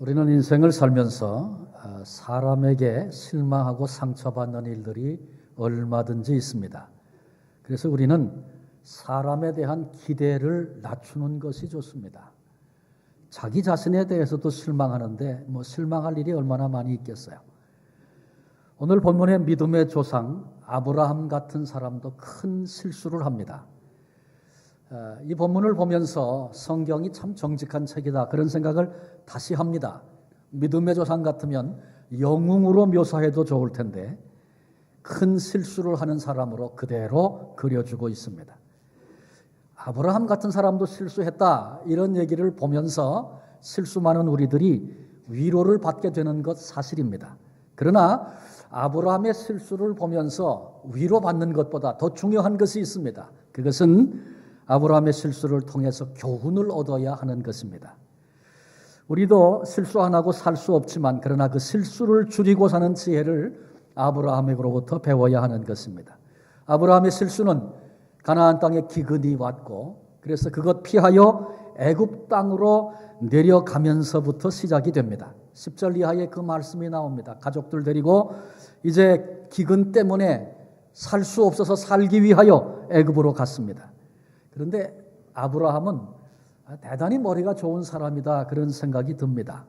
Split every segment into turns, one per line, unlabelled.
우리는 인생을 살면서 사람에게 실망하고 상처받는 일들이 얼마든지 있습니다. 그래서 우리는 사람에 대한 기대를 낮추는 것이 좋습니다. 자기 자신에 대해서도 실망하는데 실망할 일이 얼마나 많이 있겠어요. 오늘 본문의 믿음의 조상 아브라함 같은 사람도 큰 실수를 합니다. 이 본문을 보면서 성경이 참 정직한 책이다 그런 생각을 다시 합니다. 믿음의 조상 같으면 영웅으로 묘사해도 좋을 텐데 큰 실수를 하는 사람으로 그대로 그려주고 있습니다. 아브라함 같은 사람도 실수했다 이런 얘기를 보면서 실수 많은 우리들이 위로를 받게 되는 것 사실입니다. 그러나 아브라함의 실수를 보면서 위로받는 것보다 더 중요한 것이 있습니다. 그것은 아브라함의 실수를 통해서 교훈을 얻어야 하는 것입니다. 우리도 실수 안 하고 살 수 없지만 그러나 그 실수를 줄이고 사는 지혜를 아브라함에게로부터 배워야 하는 것입니다. 아브라함의 실수는 가나안 땅에 기근이 왔고 그래서 그것 피하여 애굽 땅으로 내려가면서부터 시작이 됩니다. 10절 이하에 그 말씀이 나옵니다. 가족들 데리고 이제 기근 때문에 살 수 없어서 살기 위하여 애굽으로 갔습니다. 그런데 아브라함은 대단히 머리가 좋은 사람이다 그런 생각이 듭니다.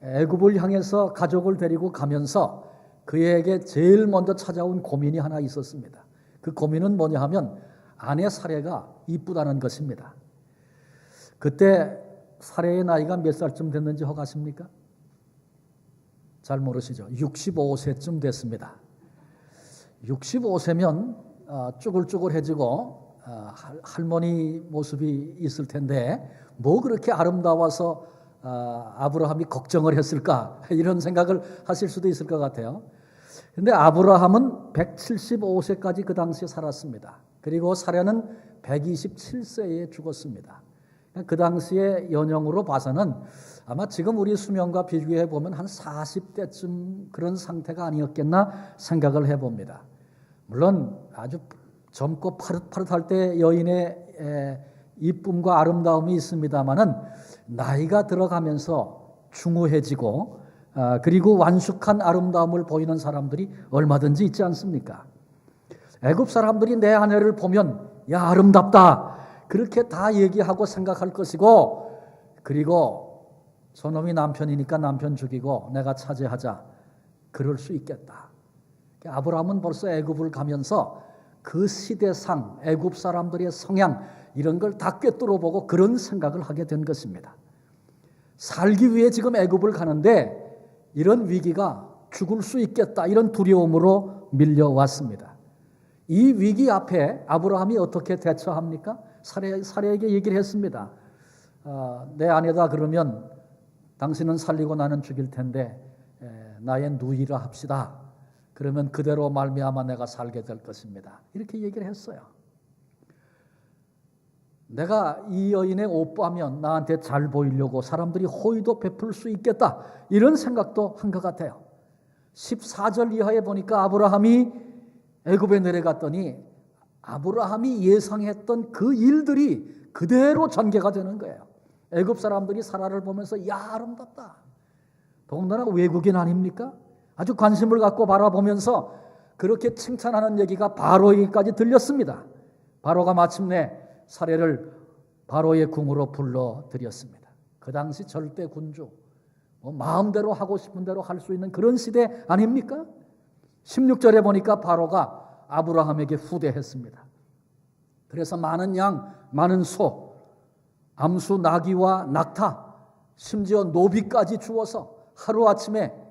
애굽을 향해서 가족을 데리고 가면서 그에게 제일 먼저 찾아온 고민이 하나 있었습니다. 그 고민은 뭐냐 하면 아내 사레가 이쁘다는 것입니다. 그때 사레의 나이가 몇 살쯤 됐는지 혹 아십니까? 잘 모르시죠? 65세쯤 됐습니다. 65세면 쭈글쭈글해지고 할머니 모습이 있을 텐데 뭐 그렇게 아름다워서 아브라함이 걱정을 했을까 이런 생각을 하실 수도 있을 것 같아요. 그런데 아브라함은 175세까지 그 당시에 살았습니다. 그리고 사례는 127세에 죽었습니다. 그 당시의 연령으로 봐서는 아마 지금 우리 수명과 비교해 보면 한 40대쯤 그런 상태가 아니었겠나 생각을 해봅니다. 물론 아주 젊고 파릇파릇할 때 여인의 이쁨과 아름다움이 있습니다마는 나이가 들어가면서 중후해지고 그리고 완숙한 아름다움을 보이는 사람들이 얼마든지 있지 않습니까? 애굽 사람들이 내 아내를 보면 야 아름답다 그렇게 다 얘기하고 생각할 것이고 그리고 저놈이 남편이니까 남편 죽이고 내가 차지하자 그럴 수 있겠다. 아브라함은 벌써 애굽을 가면서 그 시대상 애굽 사람들의 성향 이런 걸 다 꿰뚫어 보고 그런 생각을 하게 된 것입니다. 살기 위해 지금 애굽을 가는데 이런 위기가 죽을 수 있겠다 이런 두려움으로 밀려왔습니다. 이 위기 앞에 아브라함이 어떻게 대처합니까? 사레에게 얘기를 했습니다. 내 아내다 그러면 당신은 살리고 나는 죽일 텐데 나의 누이라 합시다. 그러면 그대로 말미암아 내가 살게 될 것입니다. 이렇게 얘기를 했어요. 내가 이 여인의 오빠면 나한테 잘 보이려고 사람들이 호의도 베풀 수 있겠다. 이런 생각도 한 것 같아요. 14절 이하에 보니까 아브라함이 애굽에 내려갔더니 아브라함이 예상했던 그 일들이 그대로 전개가 되는 거예요. 애굽 사람들이 사라를 보면서 야 아름답다. 더군다나 외국인 아닙니까? 아주 관심을 갖고 바라보면서 그렇게 칭찬하는 얘기가 바로에게까지 들렸습니다. 바로가 마침내 사례를 바로의 궁으로 불러들였습니다. 그 당시 절대 군주, 마음대로 하고 싶은 대로 할 수 있는 그런 시대 아닙니까? 16절에 보니까 바로가 아브라함에게 후대했습니다. 그래서 많은 양, 많은 소, 암수, 나귀와 낙타, 심지어 노비까지 주어서 하루아침에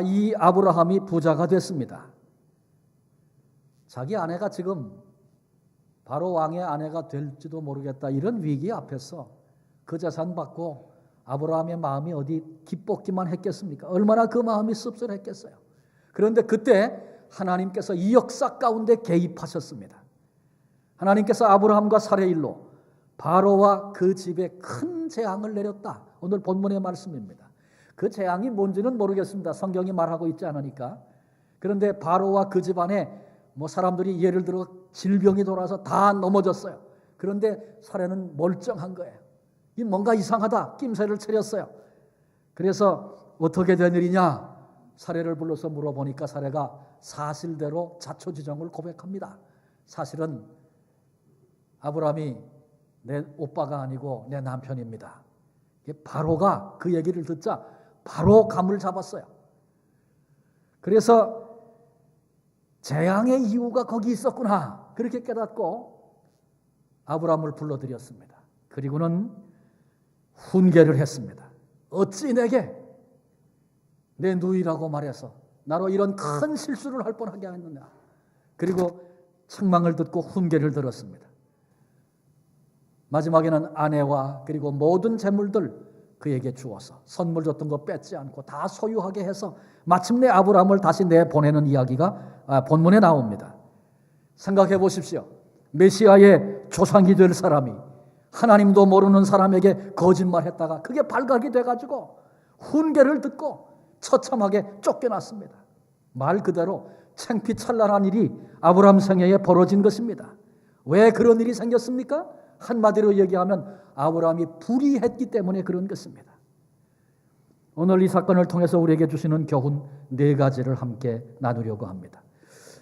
이 아브라함이 부자가 됐습니다. 자기 아내가 지금 바로 왕의 아내가 될지도 모르겠다 이런 위기 앞에서 그 재산 받고 아브라함의 마음이 어디 기뻤기만 했겠습니까? 얼마나 그 마음이 씁쓸했겠어요. 그런데 그때 하나님께서 이 역사 가운데 개입하셨습니다. 하나님께서 아브라함과 사레 일로 바로와 그 집에 큰 재앙을 내렸다. 오늘 본문의 말씀입니다. 그 재앙이 뭔지는 모르겠습니다. 성경이 말하고 있지 않으니까. 그런데 바로와 그 집안에 사람들이 예를 들어 질병이 돌아서 다 넘어졌어요. 그런데 사례는 멀쩡한 거예요. 이 뭔가 이상하다. 낌새를 차렸어요. 그래서 어떻게 된 일이냐? 사례를 불러서 물어보니까 사례가 사실대로 자초지종을 고백합니다. 사실은 아브라함이 내 오빠가 아니고 내 남편입니다. 바로가 그 얘기를 듣자 바로 감을 잡았어요. 그래서 재앙의 이유가 거기 있었구나 그렇게 깨닫고 아브라함을 불러들였습니다. 그리고는 훈계를 했습니다. 어찌 내게 내 누이라고 말해서 나로 이런 큰 실수를 할 뻔하게 했느냐. 그리고 책망을 듣고 훈계를 들었습니다. 마지막에는 아내와 그리고 모든 재물들 그에게 주어서 선물 줬던 거 뺏지 않고 다 소유하게 해서 마침내 아브라함을 다시 내보내는 이야기가 본문에 나옵니다. 생각해 보십시오. 메시아의 조상이 될 사람이 하나님도 모르는 사람에게 거짓말했다가 그게 발각이 돼가지고 훈계를 듣고 처참하게 쫓겨났습니다. 말 그대로 창피찬란한 일이 아브라함 생애에 벌어진 것입니다. 왜 그런 일이 생겼습니까? 한마디로 얘기하면 아브라함이 불의했기 때문에 그런 것입니다. 오늘 이 사건을 통해서 우리에게 주시는 교훈 4가지를 함께 나누려고 합니다.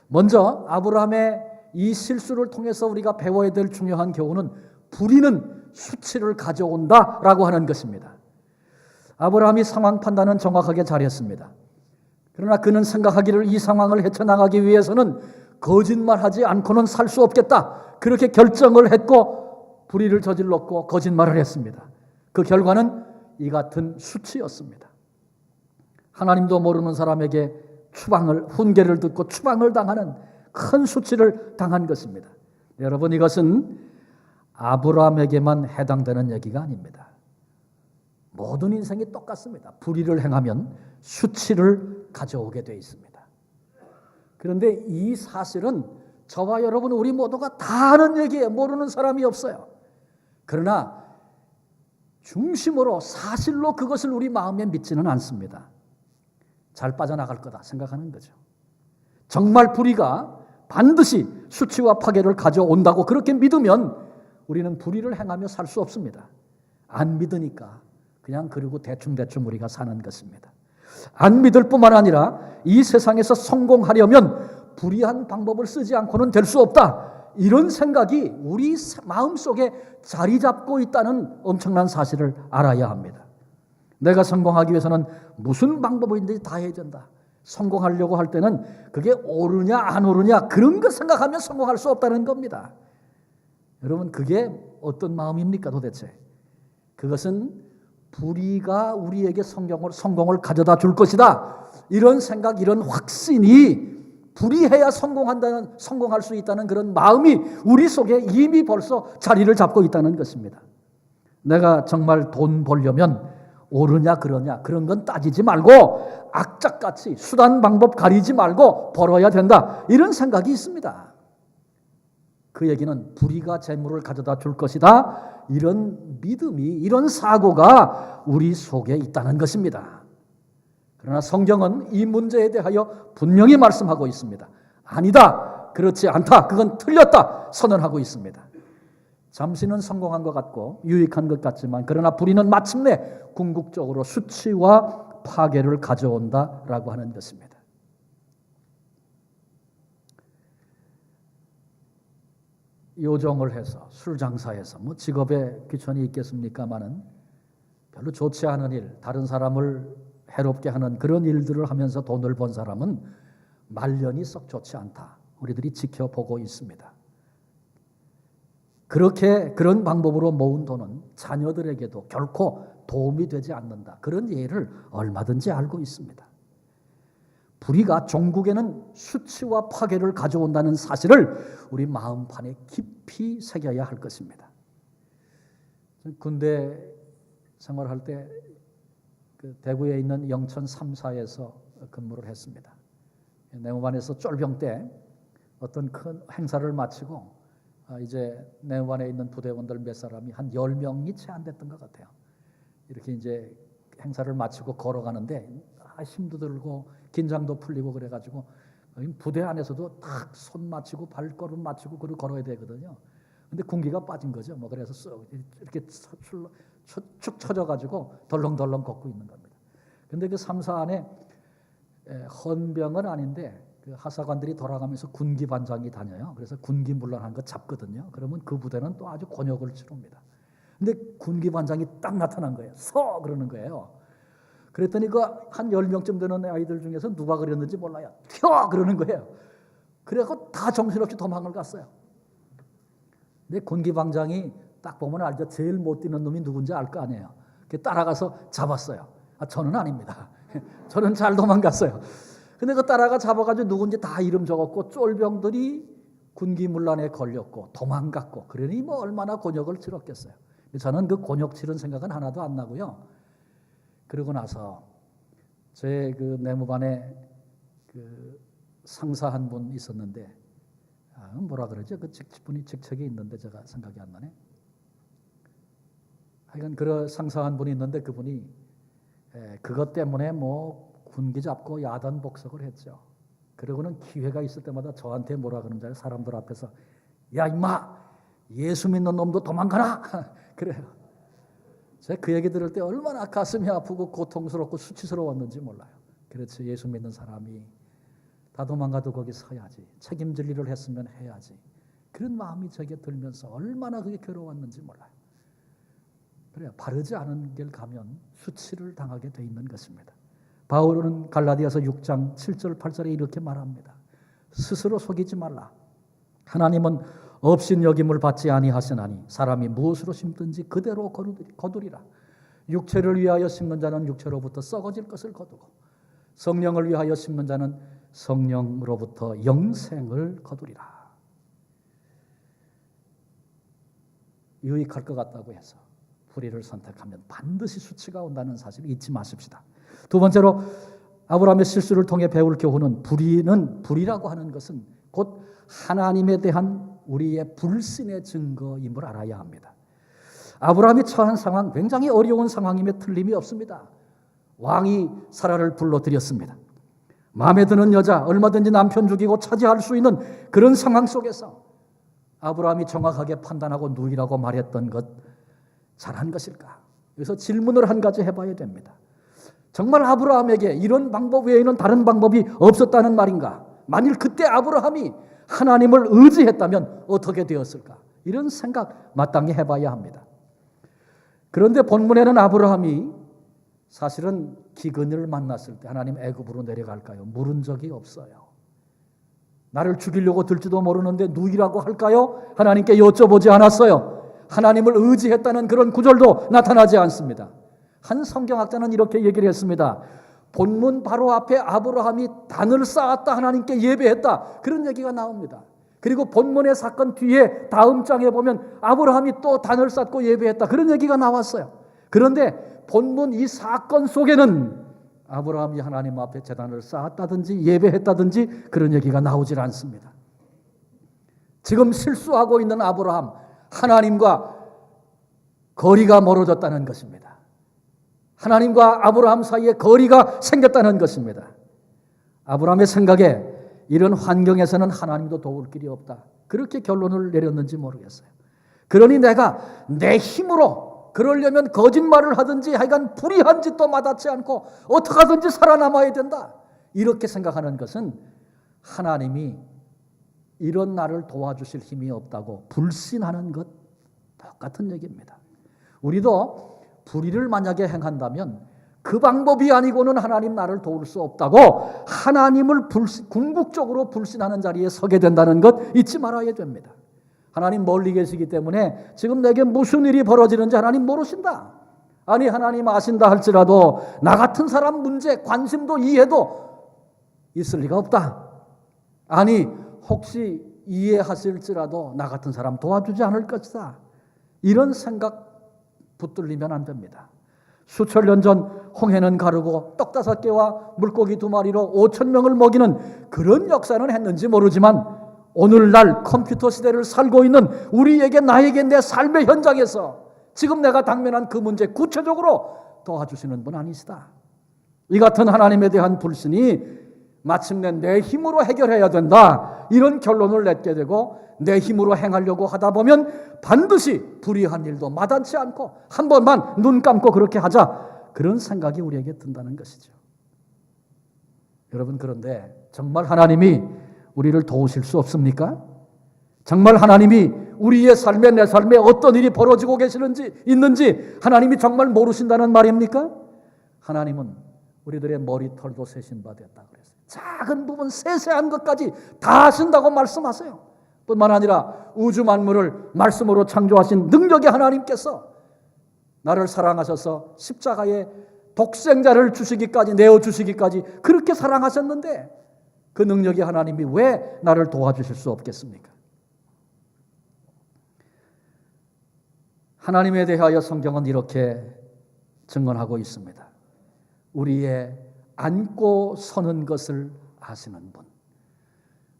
먼저 아브라함의 이 실수를 통해서 우리가 배워야 될 중요한 교훈은 불의는 수치를 가져온다라고 하는 것입니다. 아브라함이 상황 판단은 정확하게 잘했습니다. 그러나 그는 생각하기를 이 상황을 헤쳐나가기 위해서는 거짓말하지 않고는 살 수 없겠다. 그렇게 결정을 했고 불의를 저질렀고 거짓말을 했습니다. 그 결과는 이 같은 수치였습니다. 하나님도 모르는 사람에게 훈계를 듣고 추방을 당하는 큰 수치를 당한 것입니다. 여러분, 이것은 아브라함에게만 해당되는 얘기가 아닙니다. 모든 인생이 똑같습니다. 불의를 행하면 수치를 가져오게 되어 있습니다. 그런데 이 사실은 저와 여러분 우리 모두가 다 아는 얘기예요. 모르는 사람이 없어요. 그러나 중심으로 사실로 그것을 우리 마음에 믿지는 않습니다. 잘 빠져나갈 거다 생각하는 거죠. 정말 불의가 반드시 수치와 파괴를 가져온다고 그렇게 믿으면 우리는 불의를 행하며 살 수 없습니다. 안 믿으니까 그냥 그리고 대충대충 우리가 사는 것입니다. 안 믿을 뿐만 아니라 이 세상에서 성공하려면 불의한 방법을 쓰지 않고는 될 수 없다. 이런 생각이 우리 마음속에 자리 잡고 있다는 엄청난 사실을 알아야 합니다. 내가 성공하기 위해서는 무슨 방법이든지 다 해야 된다. 성공하려고 할 때는 그게 옳으냐 안 옳으냐 그런 거 생각하면 성공할 수 없다는 겁니다. 여러분, 그게 어떤 마음입니까 도대체? 그것은 불의가 우리에게 성공을 가져다 줄 것이다. 이런 생각, 이런 확신이 불의해야 성공할 수 있다는 그런 마음이 우리 속에 이미 벌써 자리를 잡고 있다는 것입니다. 내가 정말 돈 벌려면 옳으냐 그러냐 그런 건 따지지 말고 악착같이 수단 방법 가리지 말고 벌어야 된다. 이런 생각이 있습니다. 그 얘기는 불의가 재물을 가져다 줄 것이다. 이런 믿음이, 이런 사고가 우리 속에 있다는 것입니다. 그러나 성경은 이 문제에 대하여 분명히 말씀하고 있습니다. 아니다, 그렇지 않다, 그건 틀렸다 선언하고 있습니다. 잠시는 성공한 것 같고 유익한 것 같지만 그러나 불의는 마침내 궁극적으로 수치와 파괴를 가져온다라고 하는 것입니다. 요정을 해서 술 장사해서 직업에 귀천이 있겠습니까마는 별로 좋지 않은 일, 다른 사람을 해롭게 하는 그런 일들을 하면서 돈을 번 사람은 말년이 썩 좋지 않다. 우리들이 지켜보고 있습니다. 그런 방법으로 모은 돈은 자녀들에게도 결코 도움이 되지 않는다. 그런 예를 얼마든지 알고 있습니다. 불의가 종국에는 수치와 파괴를 가져온다는 사실을 우리 마음판에 깊이 새겨야 할 것입니다. 군대 생활할 때 대구에 있는 영천 3사에서 근무를 했습니다. 내무반에서 쫄병 때 어떤 큰 행사를 마치고 이제 내무반에 있는 부대원들 몇 사람이 한 10명이 채 안 됐던 것 같아요. 이렇게 이제 행사를 마치고 걸어가는데 힘도 들고 긴장도 풀리고 그래가지고 부대 안에서도 딱 손 맞추고 발걸음 맞추고 그리고 걸어야 되거든요. 근데 군기가 빠진 거죠. 그래서 쓱 이렇게 축 처져가지고 덜렁덜렁 걷고 있는 겁니다. 근데 그 3사 안에 헌병은 아닌데 그 하사관들이 돌아가면서 군기반장이 다녀요. 그래서 군기문란한 거 잡거든요. 그러면 그 부대는 또 아주 곤욕을 치릅니다. 근데 군기반장이 딱 나타난 거예요. 서! 그러는 거예요. 그랬더니 그 한 10명쯤 되는 아이들 중에서 누가 그랬는지 몰라요. 튀어! 그러는 거예요. 그래갖고 다 정신없이 도망을 갔어요. 근데 군기반장이 딱 보면 알죠. 제일 못 뛰는 놈이 누군지 알 거 아니에요. 따라가서 잡았어요. 저는 아닙니다. 저는 잘 도망갔어요. 근데 그 따라가 잡아가지고 누군지 다 이름 적었고 쫄병들이 군기문란에 걸렸고 도망갔고 그러니 뭐 얼마나 곤욕을 치렀겠어요. 저는 그 곤욕 치른 생각은 하나도 안 나고요. 그러고 나서 제 그 내무반에 그 상사 한 분 있었는데 뭐라 그러죠? 그 직분이 직책이 있는데 제가 생각이 안 나네. 하여간 그런 상사 한 분이 있는데 그분이 그것 때문에 뭐 군기 잡고 야단 복석을 했죠. 그러고는 기회가 있을 때마다 저한테 뭐라 그러는 줄 알아요? 사람들 앞에서 야 임마 예수 믿는 놈도 도망가라 그래요. 제가 그 얘기 들을 때 얼마나 가슴이 아프고 고통스럽고 수치스러웠는지 몰라요. 그렇지 예수 믿는 사람이 다 도망가도 거기 서야지. 책임질 일을 했으면 해야지. 그런 마음이 제게 들면서 얼마나 그게 괴로웠는지 몰라요. 그래요. 바르지 않은 길 가면 수치를 당하게 돼 있는 것입니다. 바울은 갈라디아서 6장 7절 8절에 이렇게 말합니다. 스스로 속이지 말라. 하나님은 업신여김을 받지 아니하시나니 사람이 무엇으로 심든지 그대로 거두리라. 육체를 위하여 심는 자는 육체로부터 썩어질 것을 거두고 성령을 위하여 심는 자는 성령으로부터 영생을 거두리라. 유익할 것 같다고 해서 불의를 선택하면 반드시 수치가 온다는 사실을 잊지 마십시다. 두 번째로 아브라함의 실수를 통해 배울 교훈은 불의라고 하는 것은 곧 하나님에 대한 우리의 불신의 증거임을 알아야 합니다. 아브라함이 처한 상황 굉장히 어려운 상황임에 틀림이 없습니다. 왕이 사라를 불러들였습니다. 마음에 드는 여자 얼마든지 남편 죽이고 차지할 수 있는 그런 상황 속에서 아브라함이 정확하게 판단하고 누이라고 말했던 것 잘한 것일까? 그래서 질문을 한 가지 해봐야 됩니다. 정말 아브라함에게 이런 방법 외에는 다른 방법이 없었다는 말인가? 만일 그때 아브라함이 하나님을 의지했다면 어떻게 되었을까? 이런 생각 마땅히 해봐야 합니다. 그런데 본문에는 아브라함이 사실은 기근을 만났을 때 하나님 애굽으로 내려갈까요? 물은 적이 없어요. 나를 죽이려고 들지도 모르는데 누이라고 할까요? 하나님께 여쭤보지 않았어요. 하나님을 의지했다는 그런 구절도 나타나지 않습니다. 한 성경학자는 이렇게 얘기를 했습니다. 본문 바로 앞에 아브라함이 단을 쌓았다 하나님께 예배했다 그런 얘기가 나옵니다. 그리고 본문의 사건 뒤에 다음 장에 보면 아브라함이 또 단을 쌓고 예배했다 그런 얘기가 나왔어요. 그런데 본문 이 사건 속에는 아브라함이 하나님 앞에 제단을 쌓았다든지 예배했다든지 그런 얘기가 나오질 않습니다. 지금 실수하고 있는 아브라함, 하나님과 거리가 멀어졌다는 것입니다. 하나님과 아브라함 사이에 거리가 생겼다는 것입니다. 아브라함의 생각에 이런 환경에서는 하나님도 도울 길이 없다. 그렇게 결론을 내렸는지 모르겠어요. 그러니 내가 내 힘으로 그러려면 거짓말을 하든지 하여간 불의한 짓도 마다치 않고 어떻게 하든지 살아남아야 된다. 이렇게 생각하는 것은 하나님이 이런 나를 도와주실 힘이 없다고 불신하는 것 똑같은 얘기입니다. 우리도 불의를 만약에 행한다면 그 방법이 아니고는 하나님 나를 도울 수 없다고 하나님을 궁극적으로 불신하는 자리에 서게 된다는 것 잊지 말아야 됩니다. 하나님 멀리 계시기 때문에 지금 내게 무슨 일이 벌어지는지 하나님 모르신다. 아니 하나님 아신다 할지라도 나 같은 사람 문제 관심도 이해도 있을 리가 없다. 아니 혹시 이해하실지라도 나 같은 사람 도와주지 않을 것이다. 이런 생각 붙들리면 안 됩니다. 수천 년 전 홍해는 가르고 떡 5개와 물고기 2마리로 5,000명을 먹이는 그런 역사는 했는지 모르지만 오늘날 컴퓨터 시대를 살고 있는 우리에게 나에게 내 삶의 현장에서 지금 내가 당면한 그 문제 구체적으로 도와주시는 분 아니시다. 이 같은 하나님에 대한 불신이 마침내 내 힘으로 해결해야 된다. 이런 결론을 내게 되고 내 힘으로 행하려고 하다 보면 반드시 불의한 일도 마다치 않고 한 번만 눈 감고 그렇게 하자. 그런 생각이 우리에게 든다는 것이죠. 여러분, 그런데 정말 하나님이 우리를 도우실 수 없습니까? 정말 하나님이 우리의 삶에, 내 삶에 어떤 일이 벌어지고 있는지 하나님이 정말 모르신다는 말입니까? 하나님은 우리들의 머리털도 세신 바 됐다 그랬어요. 작은 부분, 세세한 것까지 다 아신다고 말씀하세요. 뿐만 아니라 우주 만물을 말씀으로 창조하신 능력의 하나님께서 나를 사랑하셔서 십자가에 독생자를 주시기까지, 내어주시기까지 그렇게 사랑하셨는데 그 능력의 하나님이 왜 나를 도와주실 수 없겠습니까? 하나님에 대하여 성경은 이렇게 증언하고 있습니다. 우리의 앉고 서는 것을 아시는 분,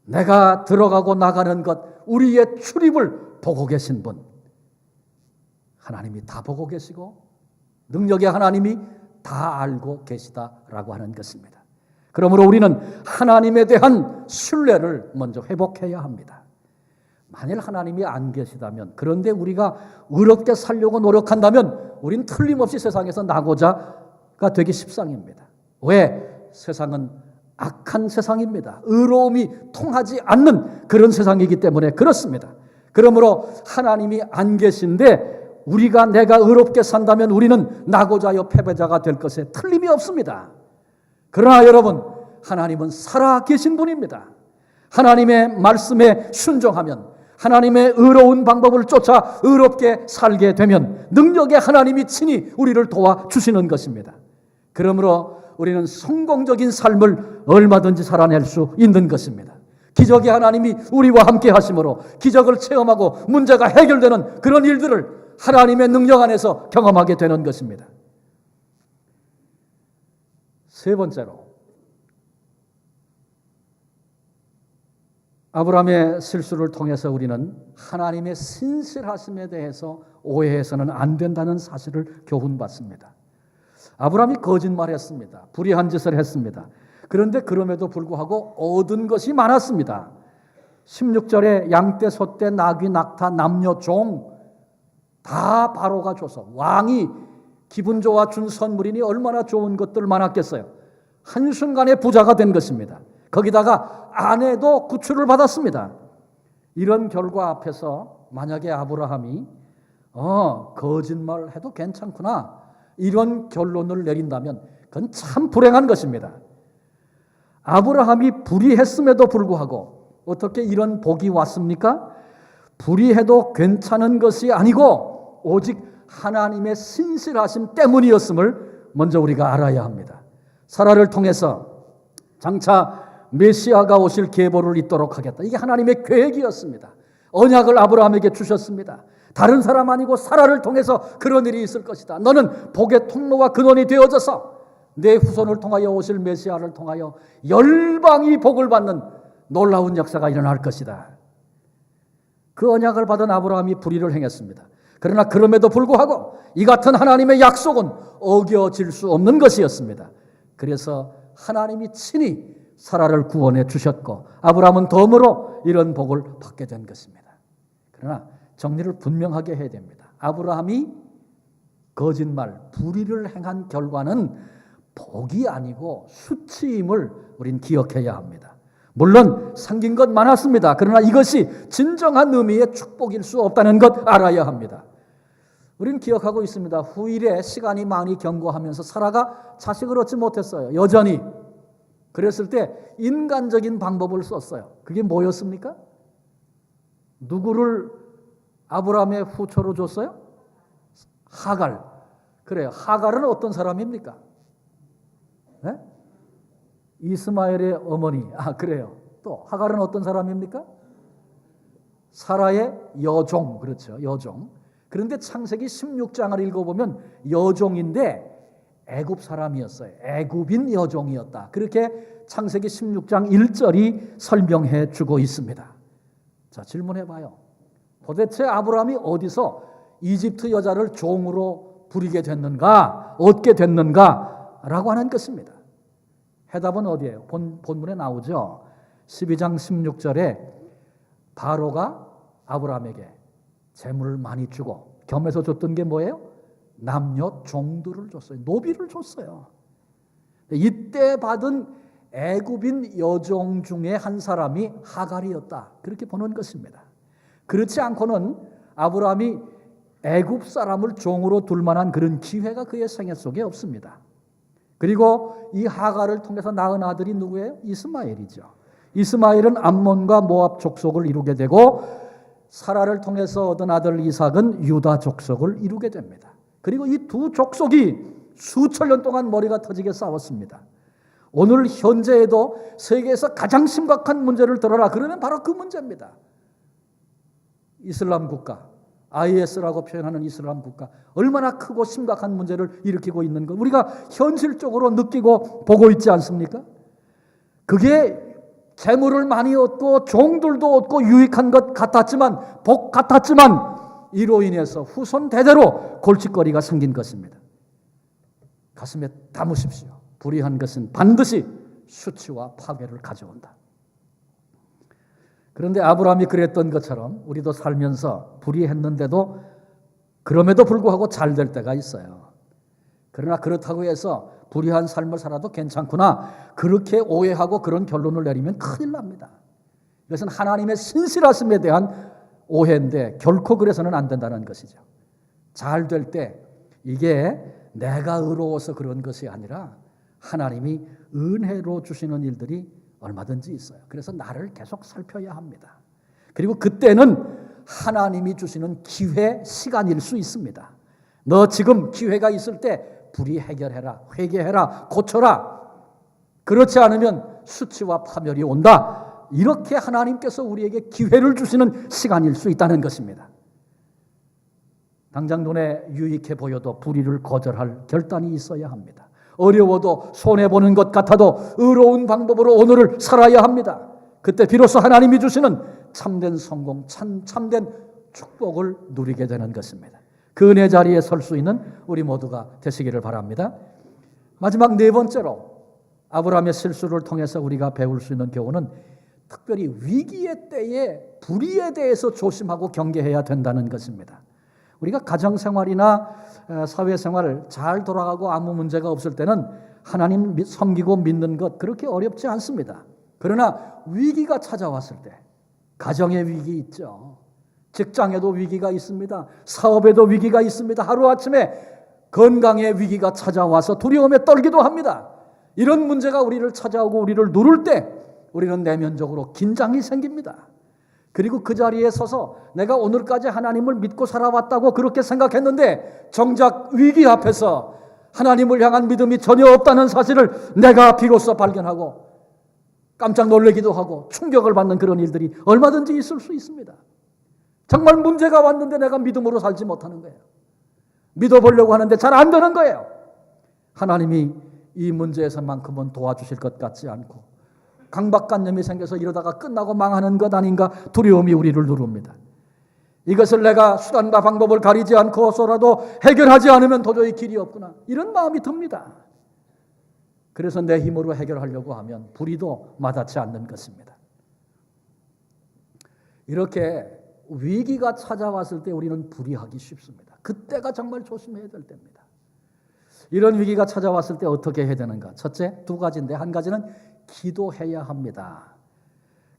내가 들어가고 나가는 것, 우리의 출입을 보고 계신 분, 하나님이 다 보고 계시고 능력의 하나님이 다 알고 계시다라고 하는 것입니다. 그러므로 우리는 하나님에 대한 신뢰를 먼저 회복해야 합니다. 만일 하나님이 안 계시다면, 그런데 우리가 의롭게 살려고 노력한다면 우린 틀림없이 세상에서 낙오자가 되기 십상입니다. 왜? 세상은 악한 세상입니다. 의로움이 통하지 않는 그런 세상이기 때문에 그렇습니다. 그러므로 하나님이 안 계신데 내가 의롭게 산다면 우리는 낙오자여 패배자가 될 것에 틀림이 없습니다. 그러나 여러분, 하나님은 살아계신 분입니다. 하나님의 말씀에 순종하면, 하나님의 의로운 방법을 쫓아 의롭게 살게 되면 능력의 하나님이 친히 우리를 도와주시는 것입니다. 그러므로 우리는 성공적인 삶을 얼마든지 살아낼 수 있는 것입니다. 기적의 하나님이 우리와 함께 하심으로 기적을 체험하고 문제가 해결되는 그런 일들을 하나님의 능력 안에서 경험하게 되는 것입니다. 세 번째로, 아브라함의 실수를 통해서 우리는 하나님의 신실하심에 대해서 오해해서는 안 된다는 사실을 교훈받습니다. 아브라함이 거짓말했습니다. 불의한 짓을 했습니다. 그런데 그럼에도 불구하고 얻은 것이 많았습니다. 16절에 양떼, 소떼, 나귀, 낙타, 남녀, 종 다 바로가 줘서, 왕이 기분 좋아 준 선물이니 얼마나 좋은 것들 많았겠어요. 한순간에 부자가 된 것입니다. 거기다가 아내도 구출을 받았습니다. 이런 결과 앞에서 만약에 아브라함이 거짓말해도 괜찮구나, 이런 결론을 내린다면 그건 참 불행한 것입니다. 아브라함이 불의했음에도 불구하고 어떻게 이런 복이 왔습니까? 불의해도 괜찮은 것이 아니고 오직 하나님의 신실하심 때문이었음을 먼저 우리가 알아야 합니다. 사라를 통해서 장차 메시아가 오실 계보를 잇도록 하겠다. 이게 하나님의 계획이었습니다. 언약을 아브라함에게 주셨습니다. 다른 사람 아니고 사라를 통해서 그런 일이 있을 것이다. 너는 복의 통로와 근원이 되어져서 내 후손을 통하여 오실 메시아를 통하여 열방이 복을 받는 놀라운 역사가 일어날 것이다. 그 언약을 받은 아브라함이 불의를 행했습니다. 그러나 그럼에도 불구하고 이 같은 하나님의 약속은 어겨질 수 없는 것이었습니다. 그래서 하나님이 친히 사라를 구원해 주셨고 아브라함은 덤으로 이런 복을 받게 된 것입니다. 그러나 정리를 분명하게 해야 됩니다. 아브라함이 거짓말, 불의를 행한 결과는 복이 아니고 수치임을 우린 기억해야 합니다. 물론 생긴 것 많았습니다. 그러나 이것이 진정한 의미의 축복일 수 없다는 것 알아야 합니다. 우리는 기억하고 있습니다. 후일에 시간이 많이 경과하면서 사라가 자식을 얻지 못했어요. 여전히. 그랬을 때 인간적인 방법을 썼어요. 그게 뭐였습니까? 누구를 아브라함의 후처로 줬어요? 하갈. 그래요. 하갈은 어떤 사람입니까? 네? 이스마엘의 어머니. 그래요. 또 하갈은 어떤 사람입니까? 사라의 여종. 그렇죠. 여종. 그런데 창세기 16장을 읽어보면 여종인데 애굽 사람이었어요. 애굽인 여종이었다. 그렇게 창세기 16장 1절이 설명해 주고 있습니다. 자, 질문해 봐요. 도대체 아브라함이 어디서 이집트 여자를 종으로 부리게 됐는가, 얻게 됐는가 라고 하는 것입니다. 해답은 어디예요? 본문에 나오죠. 12장 16절에 바로가 아브라함에게 재물을 많이 주고 겸해서 줬던 게 뭐예요? 남녀 종들을 줬어요. 노비를 줬어요. 이때 받은 애굽인 여종 중에 한 사람이 하갈이었다. 그렇게 보는 것입니다. 그렇지 않고는 아브라함이 애굽 사람을 종으로 둘 만한 그런 기회가 그의 생애 속에 없습니다. 그리고 이 하갈을 통해서 낳은 아들이 누구예요? 이스마엘이죠. 이스마엘은 암몬과 모압 족속을 이루게 되고 사라를 통해서 얻은 아들 이삭은 유다 족속을 이루게 됩니다. 그리고 이 두 족속이 수천 년 동안 머리가 터지게 싸웠습니다. 오늘 현재에도 세계에서 가장 심각한 문제를 들어라 그러면 바로 그 문제입니다. 이슬람 국가, IS라고 표현하는 이슬람 국가, 얼마나 크고 심각한 문제를 일으키고 있는 것 우리가 현실적으로 느끼고 보고 있지 않습니까? 그게 재물을 많이 얻고 종들도 얻고 유익한 것 같았지만, 복 같았지만 이로 인해서 후손 대대로 골칫거리가 생긴 것입니다. 가슴에 담으십시오. 불의한 것은 반드시 수치와 파괴를 가져온다. 그런데 아브라함이 그랬던 것처럼 우리도 살면서 불의했는데도 그럼에도 불구하고 잘 될 때가 있어요. 그러나 그렇다고 해서 불의한 삶을 살아도 괜찮구나 그렇게 오해하고 그런 결론을 내리면 큰일 납니다. 이것은 하나님의 신실하심에 대한 오해인데 결코 그래서는 안 된다는 것이죠. 잘 될 때 이게 내가 의로워서 그런 것이 아니라 하나님이 은혜로 주시는 일들이 얼마든지 있어요. 그래서 나를 계속 살펴야 합니다. 그리고 그때는 하나님이 주시는 기회, 시간일 수 있습니다. 너 지금 기회가 있을 때 불의 해결해라, 회개해라, 고쳐라. 그렇지 않으면 수치와 파멸이 온다. 이렇게 하나님께서 우리에게 기회를 주시는 시간일 수 있다는 것입니다. 당장 눈에 유익해 보여도 불의를 거절할 결단이 있어야 합니다. 어려워도 손해보는 것 같아도 의로운 방법으로 오늘을 살아야 합니다. 그때 비로소 하나님이 주시는 참된 성공, 참된 축복을 누리게 되는 것입니다. 그 은혜 자리에 설 수 있는 우리 모두가 되시기를 바랍니다. 마지막 네 번째로 아브라함의 실수를 통해서 우리가 배울 수 있는 교훈은 특별히 위기의 때에 불의에 대해서 조심하고 경계해야 된다는 것입니다. 우리가 가정생활이나 사회생활 잘 돌아가고 아무 문제가 없을 때는 하나님 섬기고 믿는 것 그렇게 어렵지 않습니다. 그러나 위기가 찾아왔을 때 가정에 위기 있죠. 직장에도 위기가 있습니다. 사업에도 위기가 있습니다. 하루아침에 건강에 위기가 찾아와서 두려움에 떨기도 합니다. 이런 문제가 우리를 찾아오고 우리를 누를 때 우리는 내면적으로 긴장이 생깁니다. 그리고 그 자리에 서서 내가 오늘까지 하나님을 믿고 살아왔다고 그렇게 생각했는데 정작 위기 앞에서 하나님을 향한 믿음이 전혀 없다는 사실을 내가 비로소 발견하고 깜짝 놀라기도 하고 충격을 받는 그런 일들이 얼마든지 있을 수 있습니다. 정말 문제가 왔는데 내가 믿음으로 살지 못하는 거예요. 믿어보려고 하는데 잘 안 되는 거예요. 하나님이 이 문제에서만큼은 도와주실 것 같지 않고 강박관념이 생겨서 이러다가 끝나고 망하는 것 아닌가 두려움이 우리를 누릅니다. 이것을 내가 수단과 방법을 가리지 않고서라도 해결하지 않으면 도저히 길이 없구나 이런 마음이 듭니다. 그래서 내 힘으로 해결하려고 하면 불의도 마다치 않는 것입니다. 이렇게 위기가 찾아왔을 때 우리는 불의하기 쉽습니다. 그때가 정말 조심해야 될 때입니다. 이런 위기가 찾아왔을 때 어떻게 해야 되는가? 첫째, 두 가지인데 한 가지는 기도해야 합니다.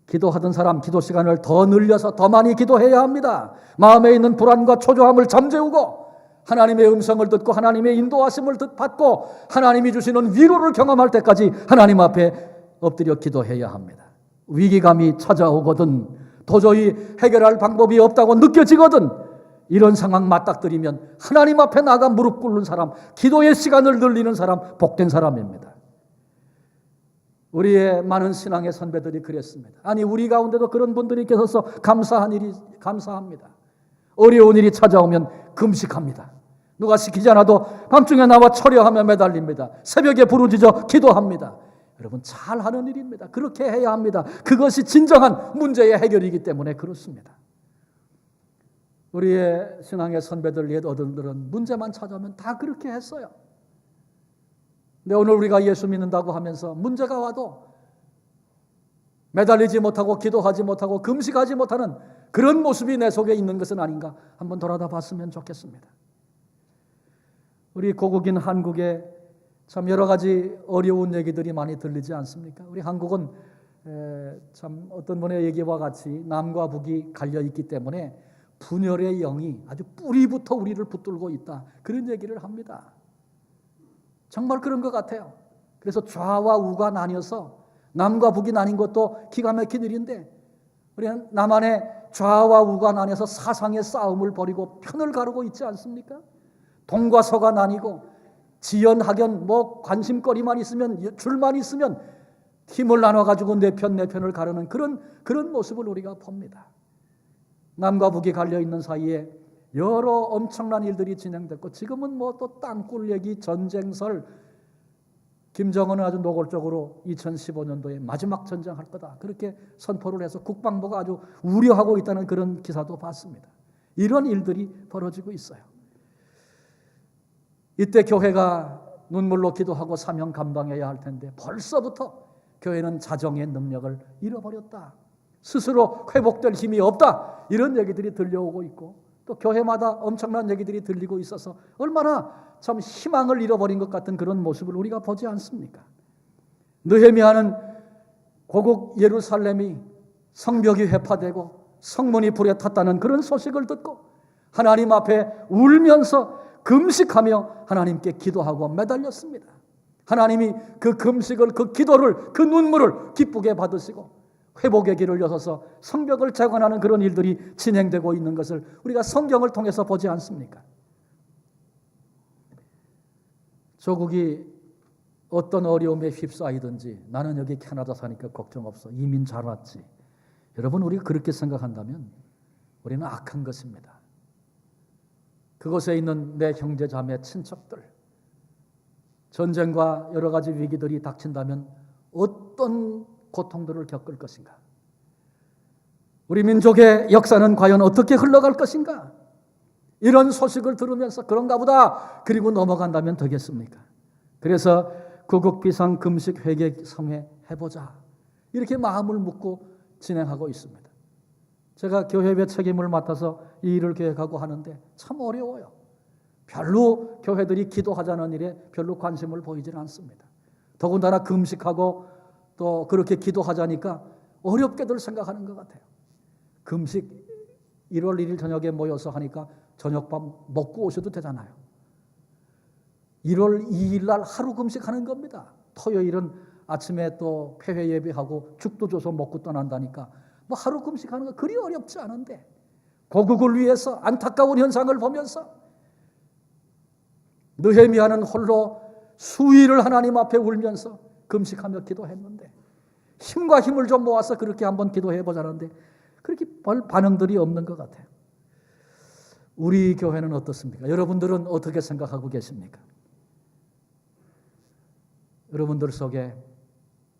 기도하던 사람 기도 시간을 더 늘려서 더 많이 기도해야 합니다. 마음에 있는 불안과 초조함을 잠재우고 하나님의 음성을 듣고 하나님의 인도하심을 받고 하나님이 주시는 위로를 경험할 때까지 하나님 앞에 엎드려 기도해야 합니다. 위기감이 찾아오거든 도저히 해결할 방법이 없다고 느껴지거든 이런 상황 맞닥뜨리면 하나님 앞에 나가 무릎 꿇는 사람, 기도의 시간을 늘리는 사람, 복된 사람입니다. 우리의 많은 신앙의 선배들이 그랬습니다. 아니 우리 가운데도 그런 분들이 계셔서 감사합니다. 어려운 일이 찾아오면 금식합니다. 누가 시키지 않아도 밤중에 나와 철야하며 매달립니다. 새벽에 부르짖어 기도합니다. 여러분 잘하는 일입니다. 그렇게 해야 합니다. 그것이 진정한 문제의 해결이기 때문에 그렇습니다. 우리의 신앙의 선배들 옛 어른들은 문제만 찾아오면 다 그렇게 했어요. 근데 오늘 우리가 예수 믿는다고 하면서 문제가 와도 매달리지 못하고 기도하지 못하고 금식하지 못하는 그런 모습이 내 속에 있는 것은 아닌가 한번 돌아다 봤으면 좋겠습니다. 우리 고국인 한국에 참 여러 가지 어려운 얘기들이 많이 들리지 않습니까? 우리 한국은 참 어떤 분의 얘기와 같이 남과 북이 갈려 있기 때문에 분열의 영이 아주 뿌리부터 우리를 붙들고 있다. 그런 얘기를 합니다. 정말 그런 것 같아요. 그래서 좌와 우가 나뉘어서 남과 북이 나뉜 것도 기가 막힌 일인데 우리는 남한의 좌와 우가 나뉘어서 사상의 싸움을 벌이고 편을 가르고 있지 않습니까? 동과 서가 나뉘고 지연, 학연, 관심거리만 있으면, 줄만 있으면 힘을 나눠가지고 내 편을 가르는 그런 모습을 우리가 봅니다. 남과 북이 갈려있는 사이에 여러 엄청난 일들이 진행됐고 지금은 또 땅굴 얘기, 전쟁설, 김정은은 아주 노골적으로 2015년도에 마지막 전쟁할 거다. 그렇게 선포를 해서 국방부가 아주 우려하고 있다는 그런 기사도 봤습니다. 이런 일들이 벌어지고 있어요. 이때 교회가 눈물로 기도하고 사명 감당해야 할 텐데 벌써부터 교회는 자정의 능력을 잃어버렸다. 스스로 회복될 힘이 없다. 이런 얘기들이 들려오고 있고 또 교회마다 엄청난 얘기들이 들리고 있어서 얼마나 참 희망을 잃어버린 것 같은 그런 모습을 우리가 보지 않습니까? 느헤미야는 고국 예루살렘이 성벽이 회파되고 성문이 불에 탔다는 그런 소식을 듣고 하나님 앞에 울면서 금식하며 하나님께 기도하고 매달렸습니다. 하나님이 그 금식을, 그 기도를, 그 눈물을 기쁘게 받으시고 회복의 길을 여서서 성벽을 재건하는 그런 일들이 진행되고 있는 것을 우리가 성경을 통해서 보지 않습니까? 조국이 어떤 어려움에 휩싸이든지 나는 여기 캐나다 사니까 걱정 없어. 이민 잘 왔지. 여러분, 우리가 그렇게 생각한다면 우리는 악한 것입니다. 그곳에 있는 내 형제 자매 친척들, 전쟁과 여러 가지 위기들이 닥친다면 어떤 고통들을 겪을 것인가? 우리 민족의 역사는 과연 어떻게 흘러갈 것인가? 이런 소식을 들으면서 그런가 보다 그리고 넘어간다면 되겠습니까? 그래서 구국 비상 금식 회개 성회 해보자 이렇게 마음을 먹고 진행하고 있습니다. 제가 교회의 책임을 맡아서 이 일을 계획하고 하는데 참 어려워요. 별로 교회들이 기도하자는 일에 별로 관심을 보이질 않습니다. 더군다나 금식하고 또 그렇게 기도하자니까 어렵게들 생각하는 것 같아요. 금식 1월 1일 저녁에 모여서 하니까 저녁밥 먹고 오셔도 되잖아요. 1월 2일 날 하루 금식하는 겁니다. 토요일은 아침에 또 폐회 예배하고 죽도 줘서 먹고 떠난다니까 하루 금식하는 거 그리 어렵지 않은데 고국을 위해서 안타까운 현상을 보면서 느헤미야는 홀로 수일을 하나님 앞에 울면서 금식하며 기도했는데 힘과 힘을 좀 모아서 그렇게 한번 기도해보자는데 그렇게 별 반응들이 없는 것 같아요. 우리 교회는 어떻습니까? 여러분들은 어떻게 생각하고 계십니까? 여러분들 속에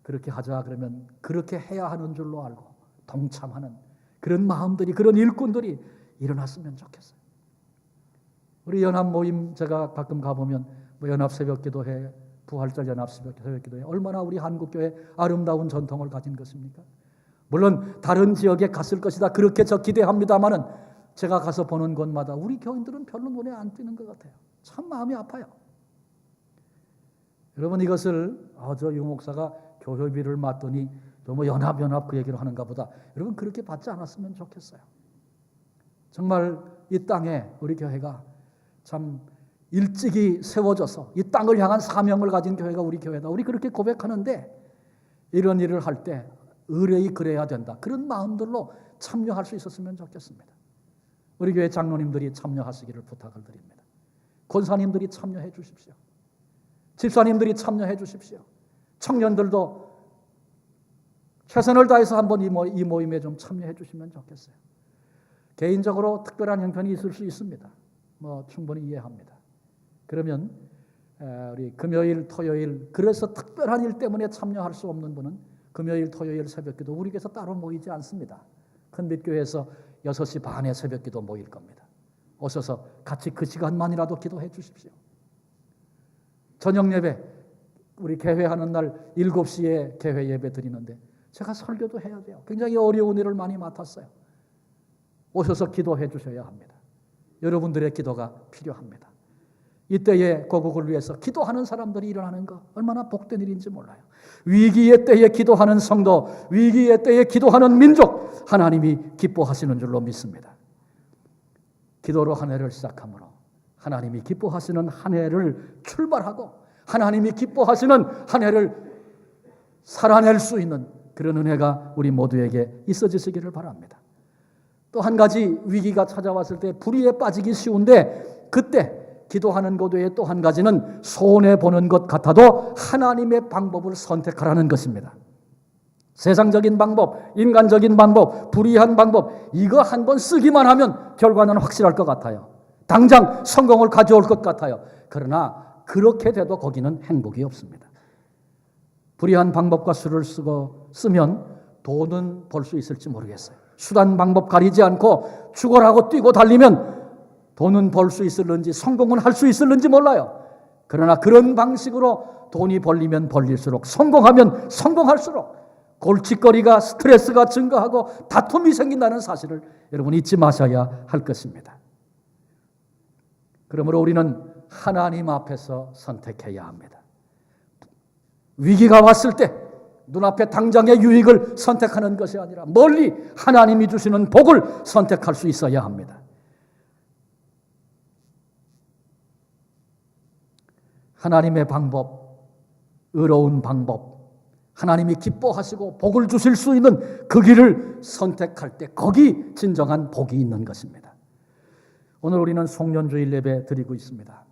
그렇게 하자 그러면 그렇게 해야 하는 줄로 알고 동참하는 그런 마음들이, 그런 일꾼들이 일어났으면 좋겠어요. 우리 연합 모임 제가 가끔 가보면 연합 새벽기도회, 부활절 연합 새벽기도회 얼마나 우리 한국교회 아름다운 전통을 가진 것입니까? 물론 다른 지역에 갔을 것이다 그렇게 저 기대합니다마는 제가 가서 보는 곳마다 우리 교인들은 별로 눈에 안 띄는 것 같아요. 참 마음이 아파요. 여러분 이것을 저 유 목사가 교회비를 맡더니 너무 연합 그 얘기를 하는가 보다. 여러분 그렇게 받지 않았으면 좋겠어요. 정말 이 땅에 우리 교회가 참 일찍이 세워져서 이 땅을 향한 사명을 가진 교회가 우리 교회다. 우리 그렇게 고백하는데 이런 일을 할 때 의뢰이 그래야 된다. 그런 마음들로 참여할 수 있었으면 좋겠습니다. 우리 교회 장로님들이 참여하시기를 부탁을 드립니다. 권사님들이 참여해 주십시오. 집사님들이 참여해 주십시오. 청년들도 최선을 다해서 한번 이 모임에 좀 참여해 주시면 좋겠어요. 개인적으로 특별한 형편이 있을 수 있습니다. 충분히 이해합니다. 그러면 우리 금요일, 토요일 그래서 특별한 일 때문에 참여할 수 없는 분은 금요일, 토요일 새벽기도 우리 교회에서 따로 모이지 않습니다. 큰빛교회에서 6시 반에 새벽기도 모일 겁니다. 오셔서 같이 그 시간만이라도 기도해 주십시오. 저녁 예배 우리 개회하는 날 7시에 개회 예배 드리는데 제가 설교도 해야 돼요. 굉장히 어려운 일을 많이 맡았어요. 오셔서 기도해 주셔야 합니다. 여러분들의 기도가 필요합니다. 이때에 고국을 위해서 기도하는 사람들이 일어나는 것 얼마나 복된 일인지 몰라요. 위기의 때에 기도하는 성도, 위기의 때에 기도하는 민족, 하나님이 기뻐하시는 줄로 믿습니다. 기도로 한 해를 시작하므로 하나님이 기뻐하시는 한 해를 출발하고 하나님이 기뻐하시는 한 해를 살아낼 수 있는 그런 은혜가 우리 모두에게 있어지시기를 바랍니다. 또 한 가지 위기가 찾아왔을 때 불의에 빠지기 쉬운데 그때 기도하는 것 외에 또 한 가지는 손해보는 것 같아도 하나님의 방법을 선택하라는 것입니다. 세상적인 방법, 인간적인 방법, 불의한 방법, 이거 한번 쓰기만 하면 결과는 확실할 것 같아요. 당장 성공을 가져올 것 같아요. 그러나 그렇게 돼도 거기는 행복이 없습니다. 불의한 방법과 수를 쓰면 돈은 벌 수 있을지 모르겠어요. 수단 방법 가리지 않고 죽어라고 뛰고 달리면 돈은 벌 수 있을는지 성공은 할 수 있을는지 몰라요. 그러나 그런 방식으로 돈이 벌리면 벌릴수록 성공하면 성공할수록 골칫거리가 스트레스가 증가하고 다툼이 생긴다는 사실을 여러분 잊지 마셔야 할 것입니다. 그러므로 우리는 하나님 앞에서 선택해야 합니다. 위기가 왔을 때 눈앞에 당장의 유익을 선택하는 것이 아니라 멀리 하나님이 주시는 복을 선택할 수 있어야 합니다. 하나님의 방법, 의로운 방법, 하나님이 기뻐하시고 복을 주실 수 있는 그 길을 선택할 때 거기 진정한 복이 있는 것입니다. 오늘 우리는 송년주일 예배 드리고 있습니다.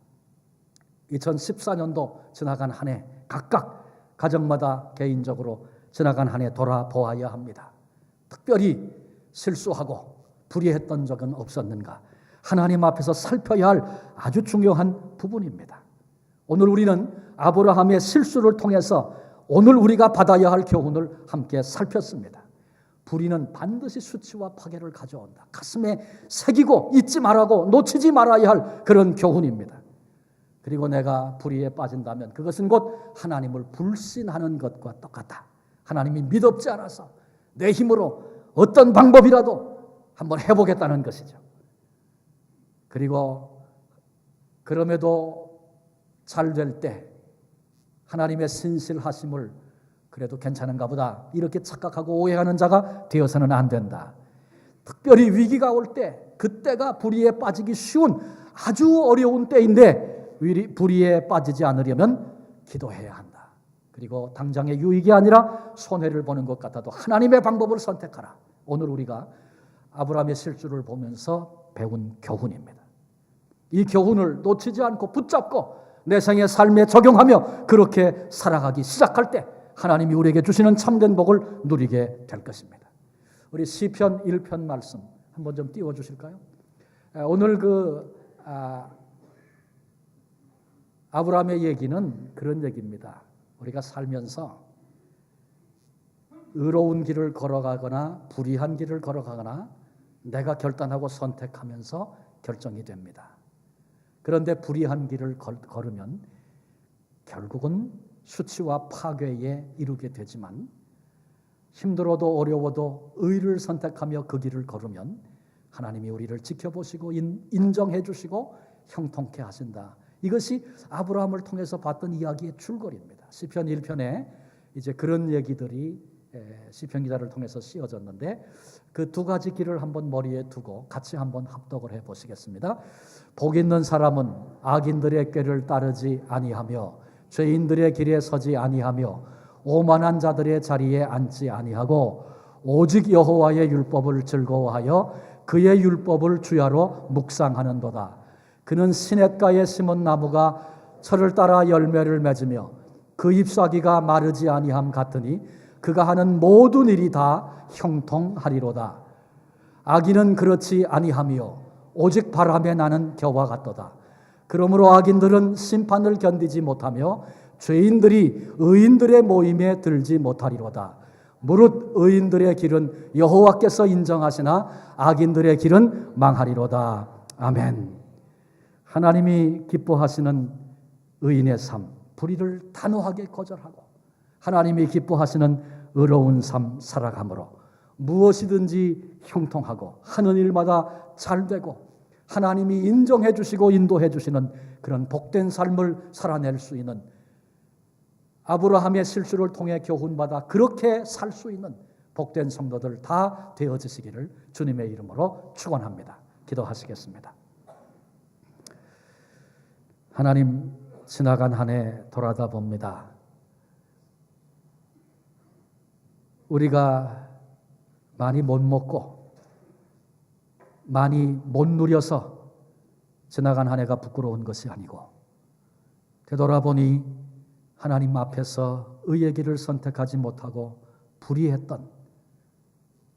2014년도 지나간 한 해 각각 가정마다 개인적으로 지나간 한 해 돌아보아야 합니다. 특별히 실수하고 불의했던 적은 없었는가? 하나님 앞에서 살펴야 할 아주 중요한 부분입니다. 오늘 우리는 아브라함의 실수를 통해서 오늘 우리가 받아야 할 교훈을 함께 살폈습니다. 불의는 반드시 수치와 파괴를 가져온다. 가슴에 새기고 잊지 말라고 놓치지 말아야 할 그런 교훈입니다. 그리고 내가 불의에 빠진다면 그것은 곧 하나님을 불신하는 것과 똑같다. 하나님이 믿op지 않아서 내 힘으로 어떤 방법이라도 한번 해보겠다는 것이죠. 그리고 그럼에도 잘 될 때 하나님의 신실하심을 그래도 괜찮은가 보다 이렇게 착각하고 오해하는 자가 되어서는 안 된다. 특별히 위기가 올 때 그때가 불의에 빠지기 쉬운 아주 어려운 때인데 불의에 빠지지 않으려면 기도해야 한다. 그리고 당장의 유익이 아니라 손해를 보는 것 같아도 하나님의 방법을 선택하라. 오늘 우리가 아브라함의 실수를 보면서 배운 교훈입니다. 이 교훈을 놓치지 않고 붙잡고 내 생의 삶에 적용하며 그렇게 살아가기 시작할 때 하나님이 우리에게 주시는 참된 복을 누리게 될 것입니다. 우리 시편 1편 말씀 한번 좀 띄워주실까요? 오늘 아브라함의 얘기는 그런 얘기입니다. 우리가 살면서 의로운 길을 걸어가거나 불의한 길을 걸어가거나 내가 결단하고 선택하면서 결정이 됩니다. 그런데 불의한 길을 걸으면 결국은 수치와 파괴에 이르게 되지만 힘들어도 어려워도 의를 선택하며 그 길을 걸으면 하나님이 우리를 지켜보시고 인정해 주시고 형통케 하신다. 이것이 아브라함을 통해서 봤던 이야기의 줄거리입니다. 시편 1편에 이제 그런 얘기들이 시편 기자를 통해서 씌워졌는데 그 두 가지 길을 한번 머리에 두고 같이 한번 합독을 해 보시겠습니다. 복 있는 사람은 악인들의 꾀를 따르지 아니하며 죄인들의 길에 서지 아니하며 오만한 자들의 자리에 앉지 아니하고 오직 여호와의 율법을 즐거워하여 그의 율법을 주야로 묵상하는도다. 그는 시냇가에 심은 나무가 철을 따라 열매를 맺으며 그 잎사귀가 마르지 아니함 같으니 그가 하는 모든 일이 다 형통하리로다. 악인은 그렇지 아니하며 오직 바람에 나는 겨와 같도다. 그러므로 악인들은 심판을 견디지 못하며 죄인들이 의인들의 모임에 들지 못하리로다. 무릇 의인들의 길은 여호와께서 인정하시나 악인들의 길은 망하리로다. 아멘. 하나님이 기뻐하시는 의인의 삶, 불의를 단호하게 거절하고 하나님이 기뻐하시는 의로운 삶 살아감으로 무엇이든지 형통하고 하는 일마다 잘 되고 하나님이 인정해 주시고 인도해 주시는 그런 복된 삶을 살아낼 수 있는, 아브라함의 실수를 통해 교훈받아 그렇게 살 수 있는 복된 성도들 다 되어지시기를 주님의 이름으로 축원합니다. 기도하시겠습니다. 하나님, 지나간 한 해 돌아다 봅니다. 우리가 많이 못 먹고 많이 못 누려서 지나간 한 해가 부끄러운 것이 아니고, 되돌아보니 하나님 앞에서 의의 길을 선택하지 못하고 불의했던,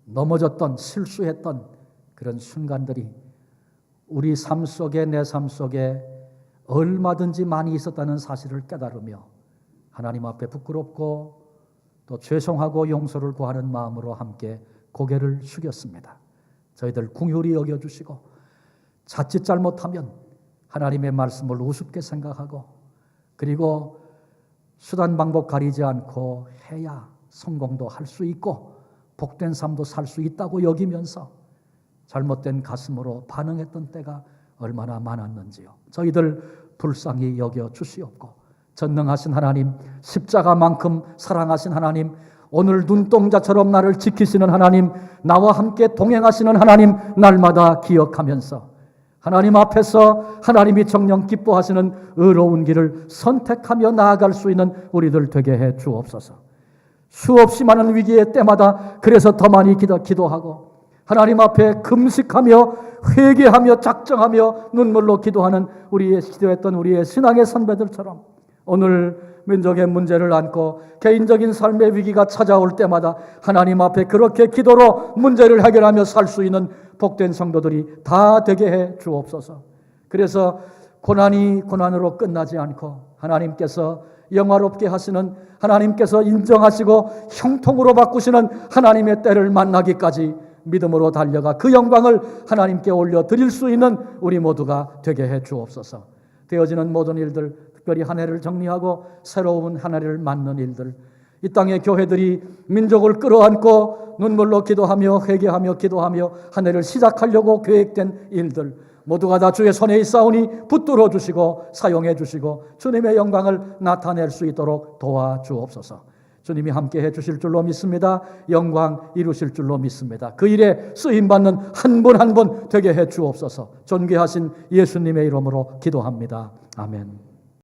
넘어졌던, 실수했던 그런 순간들이 우리 삶 속에, 내 삶 속에 얼마든지 많이 있었다는 사실을 깨달으며 하나님 앞에 부끄럽고 또 죄송하고 용서를 구하는 마음으로 함께 고개를 숙였습니다. 저희들 긍휼히 여겨주시고, 자칫 잘못하면 하나님의 말씀을 우습게 생각하고, 그리고 수단 방법 가리지 않고 해야 성공도 할 수 있고 복된 삶도 살 수 있다고 여기면서 잘못된 가슴으로 반응했던 때가 얼마나 많았는지요. 저희들 불쌍히 여겨 주시옵고, 전능하신 하나님, 십자가만큼 사랑하신 하나님, 오늘 눈동자처럼 나를 지키시는 하나님, 나와 함께 동행하시는 하나님, 날마다 기억하면서 하나님 앞에서 하나님이 정녕 기뻐하시는 의로운 길을 선택하며 나아갈 수 있는 우리들 되게 해 주옵소서. 수없이 많은 위기의 때마다 그래서 더 많이 기도하고 하나님 앞에 금식하며 회개하며 작정하며 눈물로 기도하는 기도했던 우리의 신앙의 선배들처럼 오늘 민족의 문제를 안고 개인적인 삶의 위기가 찾아올 때마다 하나님 앞에 그렇게 기도로 문제를 해결하며 살 수 있는 복된 성도들이 다 되게 해 주옵소서. 그래서 고난이 고난으로 끝나지 않고 하나님께서 영화롭게 하시는, 하나님께서 인정하시고 형통으로 바꾸시는 하나님의 때를 만나기까지 믿음으로 달려가 그 영광을 하나님께 올려드릴 수 있는 우리 모두가 되게 해 주옵소서. 되어지는 모든 일들, 특별히 한 해를 정리하고 새로운 한 해를 맞는 일들, 이 땅의 교회들이 민족을 끌어안고 눈물로 기도하며 회개하며 기도하며 한 해를 시작하려고 계획된 일들 모두가 다 주의 손에 있사오니 붙들어 주시고 사용해 주시고 주님의 영광을 나타낼 수 있도록 도와주옵소서. 주님이 함께 해 주실 줄로 믿습니다. 영광 이루실 줄로 믿습니다. 그 일에 쓰임받는 한 분 한 분 되게 해 주옵소서. 존귀하신 예수님의 이름으로 기도합니다. 아멘.